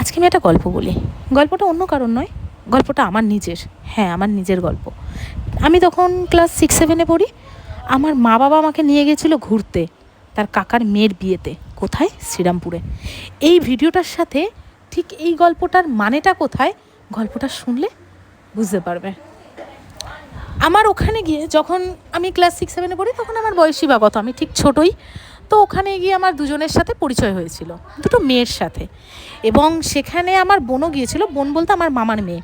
আজকে আমি একটা গল্প বলি। গল্পটা অন্য কারণ নয়, গল্পটা আমার নিজের। হ্যাঁ, আমার নিজের গল্প। আমি তখন ক্লাস 6-7-এ পড়ি। আমার মা বাবা আমাকে নিয়ে গেছিলো ঘুরতে তার কাকার মেয়ের বিয়েতে। কোথায়? শ্রীরামপুরে। এই ভিডিওটার সাথে ঠিক এই গল্পটার মানেটা কোথায়, গল্পটা শুনলে বুঝতে পারবে। আমার ওখানে গিয়ে যখন আমি ক্লাস 6-7-এ পড়ি তখন আমার বয়সী বা কত, আমি ঠিক ছোটই। তো ওখানে গিয়ে আমার দুজনের সাথে পরিচয় হয়েছিল, দুটো মেয়ের সাথে। এবং সেখানে আমার বোনও গিয়েছিল, বোন বলতে আমার মামার মেয়ে।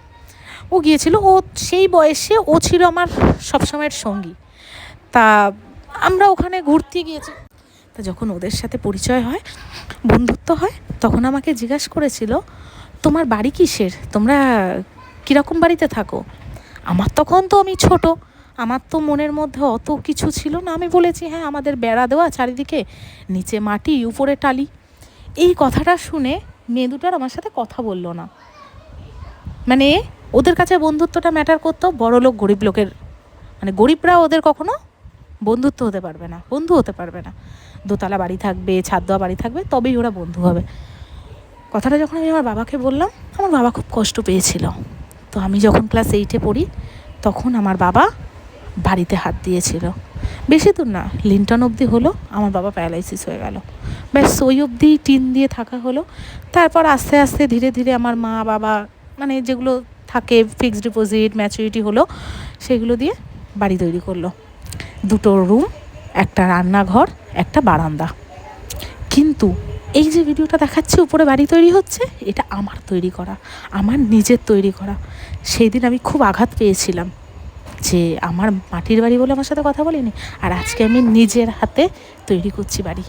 ও গিয়েছিল, ও সেই বয়সে ও ছিল আমার সবসময়ের সঙ্গী। তা আমরা ওখানে ঘুরতে গিয়েছি। তা যখন ওদের সাথে পরিচয় হয়, বন্ধুত্ব হয়, তখন আমাকে জিজ্ঞাসা করেছিল, তোমার বাড়ি কিসের, তোমরা কীরকম বাড়িতে থাকো? আমার তখন তো আমি ছোট, আমার তো মনের মধ্যে অত কিছু ছিল না। আমি বলেছি, হ্যাঁ, আমাদের বেড়া দেওয়া চারিদিকে, নিচে মাটি উপরে টালি। এই কথাটা শুনে মেয়ে দুটার আমার সাথে কথা বললো না। মানে ওদের কাছে বন্ধুত্বটা ম্যাটার করতো, বড়লোক গরিব লোকের, মানে গরিবরা ওদের কখনো বন্ধুত্ব হতে পারবে না, বন্ধু হতে পারবে না। দোতলা বাড়ি থাকবে, ছাদ দেওয়া বাড়ি থাকবে, তবেই ওরা বন্ধু হবে। কথাটা যখন আমি আমার বাবাকে বললাম, আমার বাবা খুব কষ্ট পেয়েছিল। তো আমি যখন ক্লাস 8-এ পড়ি তখন আমার বাবা বাড়িতে হাত দিয়েছিল। বেশি দূর না, লিন্টন অবধি হলো, আমার বাবা প্যারালাইসিস হয়ে গেল। ব্যাস ওই অবধি টিন দিয়ে থাকা হলো। তারপর আস্তে আস্তে ধীরে ধীরে আমার মা বাবা, মানে যেগুলো থাকে ফিক্সড ডিপোজিট ম্যাচুরিটি হলো, সেগুলো দিয়ে বাড়ি তৈরি করলো। 2টো রুম, একটা রান্নাঘর, একটা বারান্দা। কিন্তু এই যে ভিডিওটা দেখাচ্ছি উপরে বাড়ি তৈরি হচ্ছে, এটা আমার তৈরি করা, আমার নিজের তৈরি করা। সেই দিন আমি খুব আঘাত পেয়েছিলাম যে আমার মাটির বাড়ি বলে আমার সাথে কথা বলেনি, আর আজকে আমি নিজের হাতে তৈরি করছি বাড়ি।